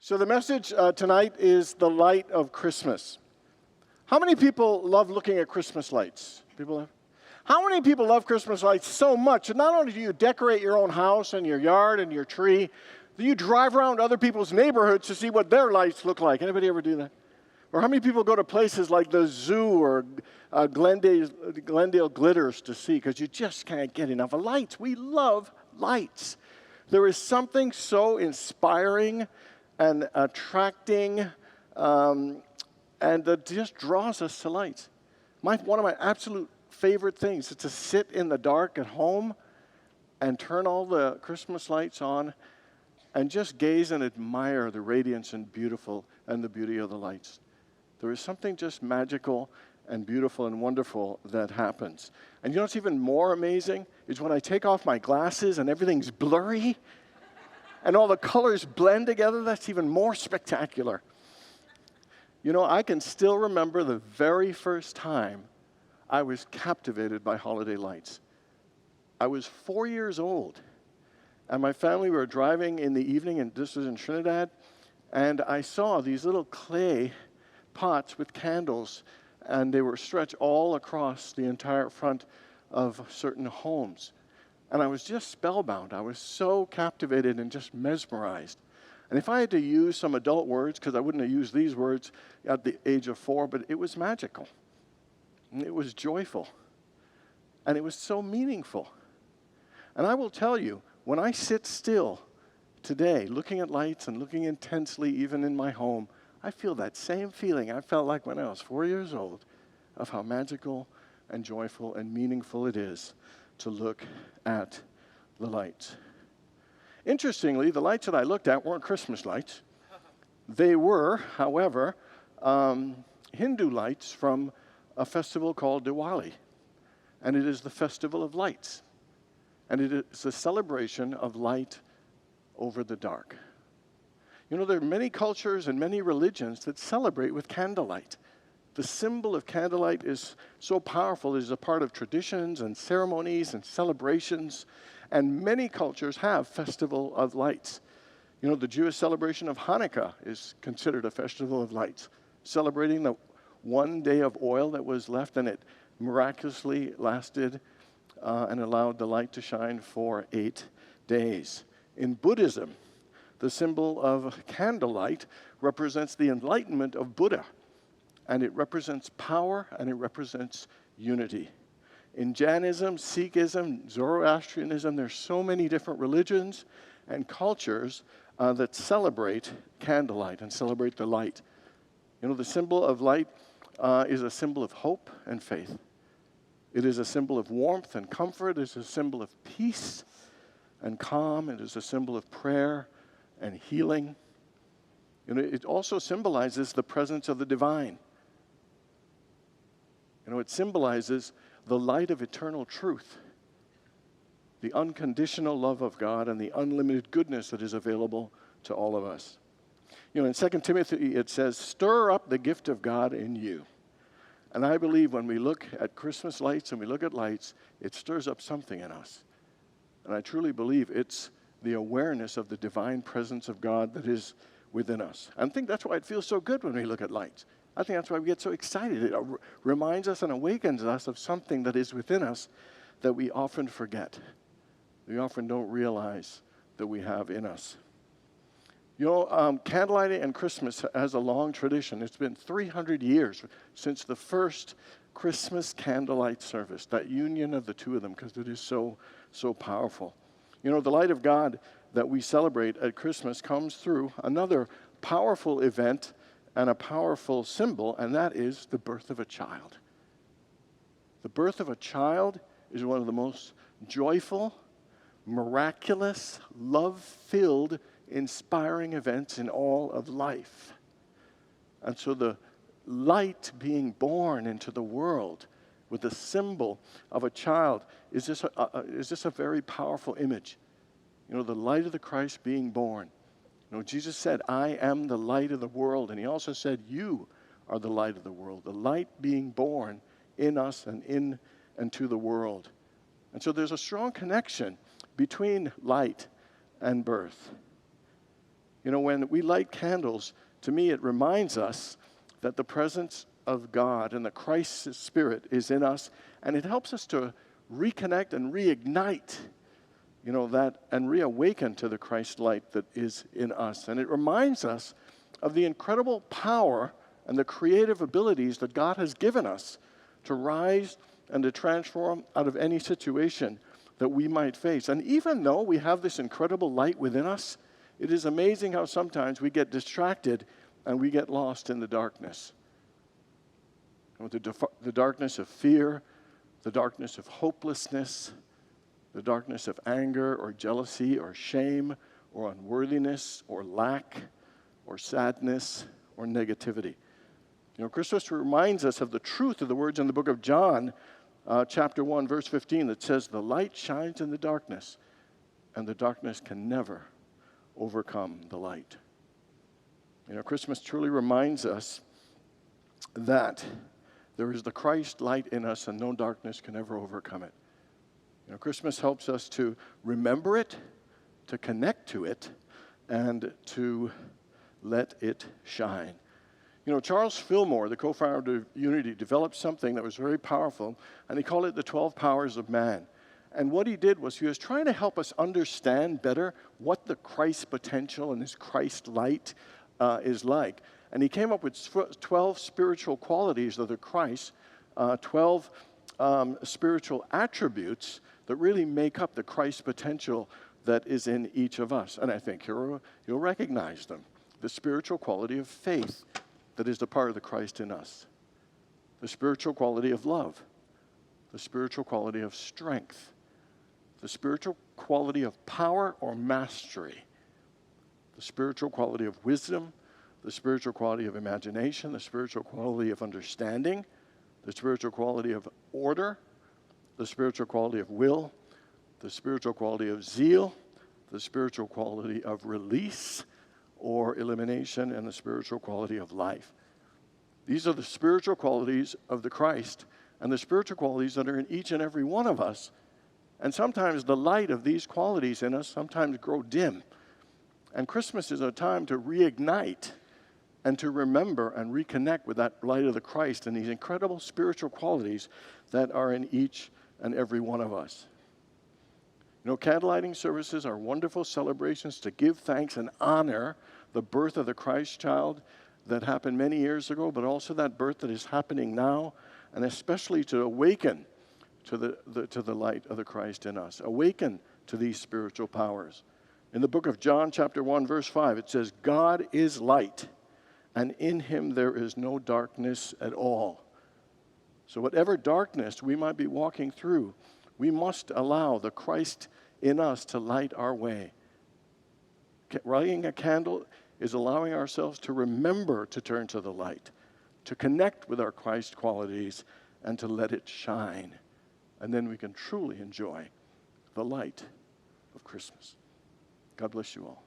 So the message tonight is the light of Christmas. How many people love looking at Christmas lights? How many people love Christmas lights so much that not only do you decorate your own house and your yard and your tree, do you drive around other people's neighborhoods to see what their lights look like? Anybody ever do that? Or how many people go to places like the zoo or Glendale Glitters to see, because you just can't get enough of lights. We love lights. There is something so inspiring and attracting, and that just draws us to lights. One of my absolute favorite things is to sit in the dark at home and turn all the Christmas lights on and just gaze and admire the radiance and the beauty of the lights. There is something just magical and beautiful and wonderful that happens. And you know what's even more amazing is when I take off my glasses and everything's blurry and all the colors blend together. That's even more spectacular. You know, I can still remember the very first time I was captivated by holiday lights. I was 4 years old, and my family were driving in the evening, and this was in Trinidad, and I saw these little clay pots with candles, and they were stretched all across the entire front of certain homes. And I was just spellbound. I was so captivated and just mesmerized. And if I had to use some adult words, because I wouldn't have used these words at the age of 4, but it was magical. And it was joyful. And it was so meaningful. And I will tell you, when I sit still today, looking at lights and looking intensely even in my home, I feel that same feeling I felt like when I was 4 years old, of how magical and joyful and meaningful it is to look at the lights. Interestingly, the lights that I looked at weren't Christmas lights. They were, however, Hindu lights from a festival called Diwali. And it is the festival of lights. And it is a celebration of light over the dark. You know, there are many cultures and many religions that celebrate with candlelight. The symbol of candlelight is so powerful. It is a part of traditions and ceremonies and celebrations. And many cultures have festival of lights. You know, the Jewish celebration of Hanukkah is considered a festival of lights, celebrating the one day of oil that was left, and it miraculously lasted and allowed the light to shine for 8 days. In Buddhism, the symbol of candlelight represents the enlightenment of Buddha. And it represents power, and it represents unity. In Jainism, Sikhism, Zoroastrianism, there's so many different religions and cultures that celebrate candlelight and celebrate the light. You know, the symbol of light is a symbol of hope and faith. It is a symbol of warmth and comfort. It is a symbol of peace and calm. It is a symbol of prayer and healing. You know, it also symbolizes the presence of the divine. You know, it symbolizes the light of eternal truth, the unconditional love of God, and the unlimited goodness that is available to all of us. You know, in 2 Timothy, it says, "Stir up the gift of God in you." And I believe when we look at Christmas lights and we look at lights, it stirs up something in us. And I truly believe it's the awareness of the divine presence of God that is within us. And I think that's why it feels so good when we look at lights. I think that's why we get so excited. It reminds us and awakens us of something that is within us that we often forget. We often don't realize that we have in us. You know, candlelighting and Christmas has a long tradition. It's been 300 years since the first Christmas candlelight service, that union of the two of them, because it is so powerful. You know, the light of God that we celebrate at Christmas comes through another powerful event and a powerful symbol, and that is the birth of a child. The birth of a child is one of the most joyful, miraculous, love-filled, inspiring events in all of life. And so the light being born into the world with the symbol of a child is just a very powerful image. You know, the light of the Christ being born. You know, Jesus said, "I am the light of the world." And he also said, "You are the light of the world." The light being born in us and to the world. And so there's a strong connection between light and birth. You know, when we light candles, to me it reminds us that the presence of God and the Christ's Spirit is in us, and it helps us to reconnect and reignite, you know, that and reawaken to the Christ light that is in us. And it reminds us of the incredible power and the creative abilities that God has given us to rise and to transform out of any situation that we might face. And even though we have this incredible light within us, it is amazing how sometimes we get distracted and we get lost in the darkness. The darkness of fear, the darkness of hopelessness, the darkness of anger or jealousy or shame or unworthiness or lack or sadness or negativity. You know, Christmas reminds us of the truth of the words in the book of John, chapter 1, verse 15, that says, "The light shines in the darkness, and the darkness can never overcome the light." You know, Christmas truly reminds us that there is the Christ light in us, and no darkness can ever overcome it. You know, Christmas helps us to remember it, to connect to it, and to let it shine. You know, Charles Fillmore, the co-founder of Unity, developed something that was very powerful, and he called it the 12 powers of man. And what he did was he was trying to help us understand better what the Christ potential and his Christ light is like. And he came up with 12 spiritual qualities of the Christ, 12 spiritual attributes that really make up the Christ potential that is in each of us. And I think you'll recognize them. The spiritual quality of faith that is the part of the Christ in us. The spiritual quality of love. The spiritual quality of strength. The spiritual quality of power or mastery. The spiritual quality of wisdom. The spiritual quality of imagination. The spiritual quality of understanding. The spiritual quality of order. The spiritual quality of will. The spiritual quality of zeal. The spiritual quality of release or elimination, and the spiritual quality of life. These are the spiritual qualities of the Christ, and the spiritual qualities that are in each and every one of us. And sometimes the light of these qualities in us sometimes grow dim. And Christmas is a time to reignite and to remember and reconnect with that light of the Christ and these incredible spiritual qualities that are in each and every one of us. You know, candlelighting services are wonderful celebrations to give thanks and honor the birth of the Christ child that happened many years ago, but also that birth that is happening now, and especially to awaken to the light of the Christ in us. Awaken to these spiritual powers. In the book of John, chapter 1, verse 5, it says, "God is light, and in him there is no darkness at all." So whatever darkness we might be walking through, we must allow the Christ in us to light our way. Lighting a candle is allowing ourselves to remember to turn to the light, to connect with our Christ qualities, and to let it shine. And then we can truly enjoy the light of Christmas. God bless you all.